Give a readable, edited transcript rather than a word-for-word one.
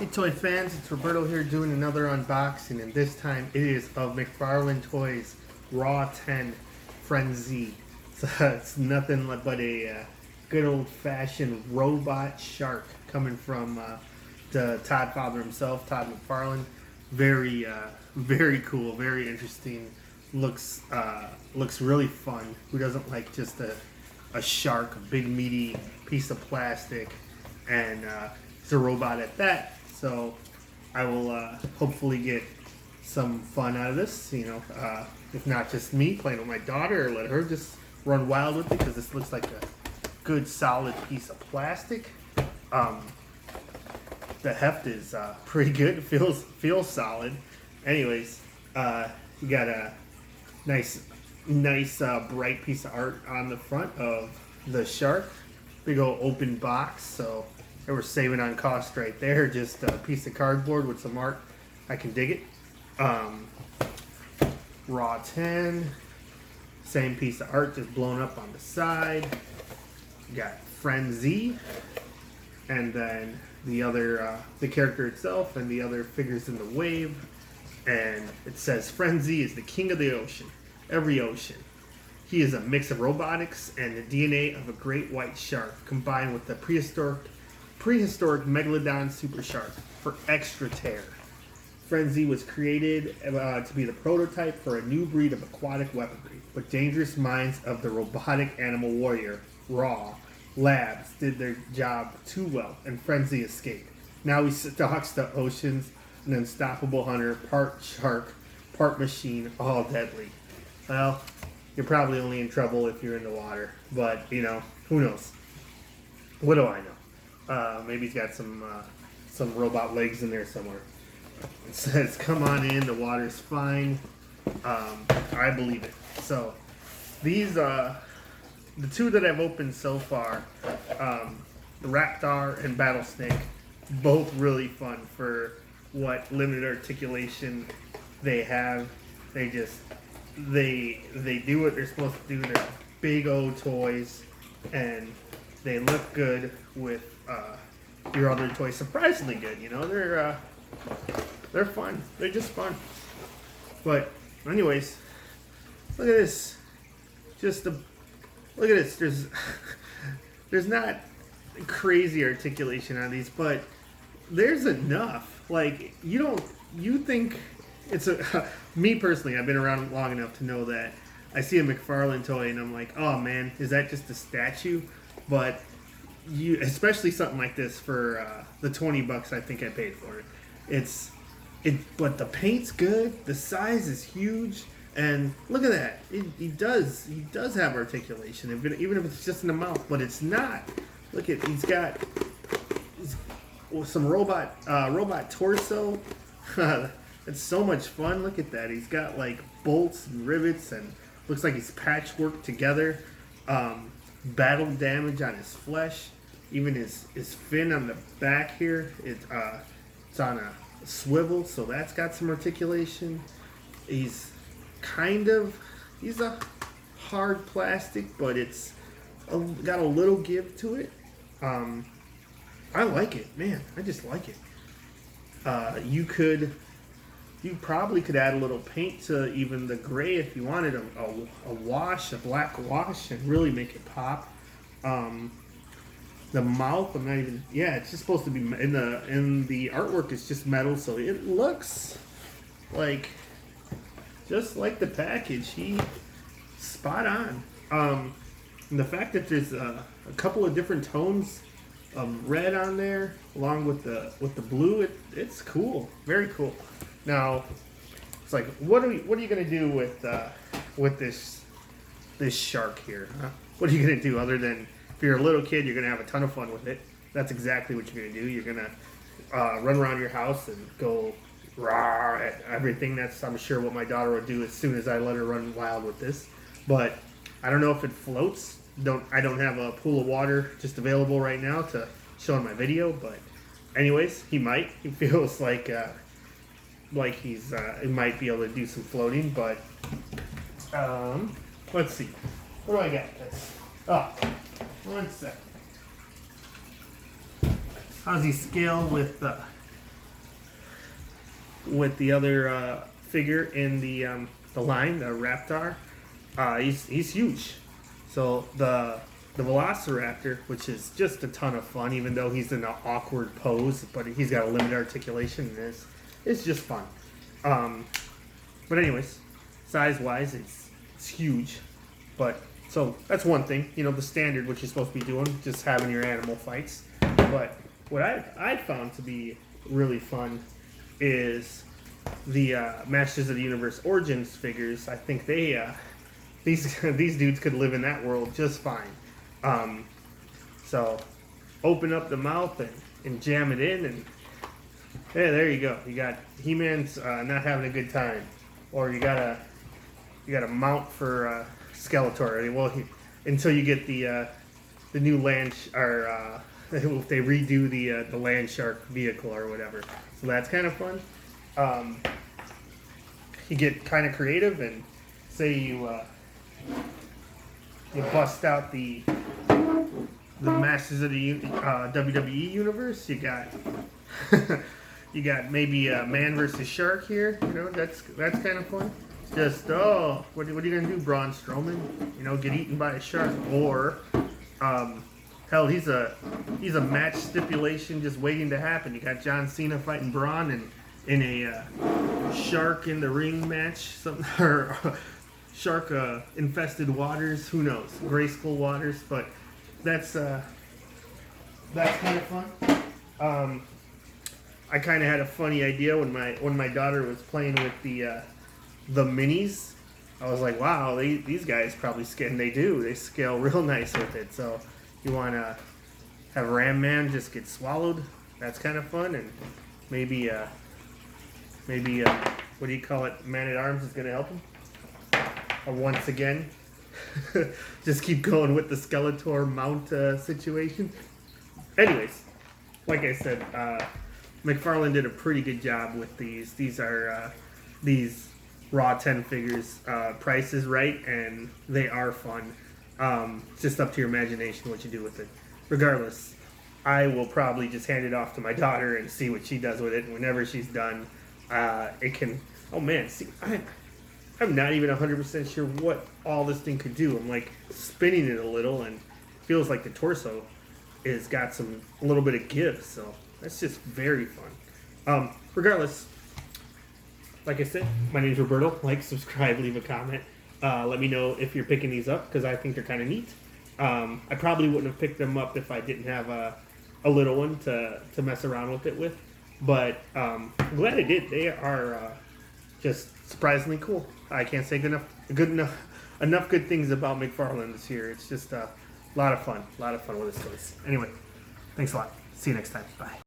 Hey Toy fans, it's Roberto here doing another unboxing, and this time it is of Mcfarlane Toys Raw10 Fren-Z. So it's nothing but a good old-fashioned robot shark coming from the Todd father himself, Todd McFarlane. Very, very cool, very interesting. Looks really fun. Who doesn't like just a shark, a big meaty piece of plastic, and it's a robot at that. So I will hopefully get some fun out of this, you know, if not just me playing with my daughter, or let her just run wild with it, because this looks like a good solid piece of plastic. The heft is pretty good. It feels solid. Anyways, you got a nice bright piece of art on the front of the shark. Big old open box, so they were saving on cost right there. Just a piece of cardboard with some art. I can dig it. Raw 10. Same piece of art, just blown up on the side. You got Fren-Z. And then the other, the character itself and the other figures in the wave. And it says, Fren-Z is the king of the ocean. Every ocean. He is a mix of robotics and the DNA of a great white shark, combined with the prehistoric megalodon super shark for extra terror. Fren-Z was created to be the prototype for a new breed of aquatic weaponry, but dangerous minds of the robotic animal warrior, Raw Labs, did their job too well, and Fren-Z escaped. Now he stalks the oceans, an unstoppable hunter, part shark, part machine, all deadly. Well, you're probably only in trouble if you're in the water, but, you know, who knows? What do I know? Maybe he's got some robot legs in there somewhere. It says, come on in, the water's fine. I believe it. So, these, the two that I've opened so far, the Raptor and Battlesnake, both really fun for what limited articulation they have. They do what they're supposed to do. They're big old toys, and they look good with your other toys. Surprisingly good, you know. They're fun. They're just fun. But anyways, look at this. Look at this. There's not crazy articulation on these, but there's enough. Like, you think it's a me personally, I've been around long enough to know that I see a Mcfarlane toy and I'm like, oh man, is that just a statue? But especially something like this for the $20 I think I paid for it. But the paint's good, the size is huge, and look at that. He does have articulation, even if it's just in the mouth, but it's not. Look at, he's got some robot torso. It's so much fun. Look at that. He's got like bolts and rivets, and looks like he's patchworked together. Battle damage on his flesh. Even his fin on the back here, it's on a swivel, so that's got some articulation. He's a hard plastic, but it's got a little give to it. I like it, man. I just like it. You probably could add a little paint to even the gray if you wanted a black wash, and really make it pop. The mouth, it's just supposed to be in the artwork. It's just metal, so it looks like just like the package. Spot on. And the fact that there's a couple of different tones of red on there, along with the blue, it's cool, very cool. Now, it's like, what are you gonna do with this shark here? Huh? What are you gonna do other than, if you're a little kid, you're gonna have a ton of fun with it. That's exactly what you're gonna do. You're gonna run around your house and go rah at everything. That's, I'm sure, what my daughter would do as soon as I let her run wild with this. But I don't know if it floats. I don't have a pool of water just available right now to show in my video. But anyways, he might. He feels like he might be able to do some floating. But let's see. What do I got? One second. How's he scale with with the other figure in the line, the Raptor. He's huge. So the Velociraptor, which is just a ton of fun, even though he's in an awkward pose, but he's got a limited articulation, and it's just fun. But anyways, size-wise, it's huge. But so that's one thing, you know, the standard, what you're supposed to be doing, just having your animal fights. But what I found to be really fun is the Masters of the Universe Origins figures. I think they these dudes could live in that world just fine. So open up the mouth and jam it in, and yeah, there you go. You got He-Man's not having a good time, or you got a mount for Skeletor. Well, until you get the new land or if they redo the land shark vehicle or whatever. So that's kind of fun. You get kind of creative, and say you bust out the Masters of the WWE universe. You got you got maybe a man versus shark here. You know, that's kind of fun. Just what are you gonna do, Braun Strowman? You know, get eaten by a shark, or hell, he's a match stipulation just waiting to happen. You got John Cena fighting Braun and in a shark in the ring match, something, or shark infested waters. Who knows? Graceful waters, but that's kind of fun. I kind of had a funny idea when my daughter was playing with the minis. I was like, wow, these guys probably they scale real nice with it. So you want to have Ram Man just get swallowed. That's kind of fun, and maybe what do you call it? Man at Arms is going to help him. Or once again, just keep going with the Skeletor mount situation. Anyways, like I said, Mcfarlane did a pretty good job with these. These are these Raw 10 figures. Price is right, and they are fun. It's just up to your imagination what you do with it. Regardless, I will probably just hand it off to my daughter and see what she does with it. And whenever she's done, it can... Oh man, see, I'm not even 100% sure what all this thing could do. I'm like spinning it a little, and it feels like the torso is got a little bit of give. So that's just very fun. Regardless, like I said, my name's Roberto. Like, subscribe, leave a comment. Let me know if you're picking these up, because I think they're kind of neat. I probably wouldn't have picked them up if I didn't have a little one to mess around with it with. But I'm glad I did. They are just surprisingly cool. I can't say enough good things about Mcfarlane this year. It's just a lot of fun with his toys. Anyway, thanks a lot. See you next time. Bye.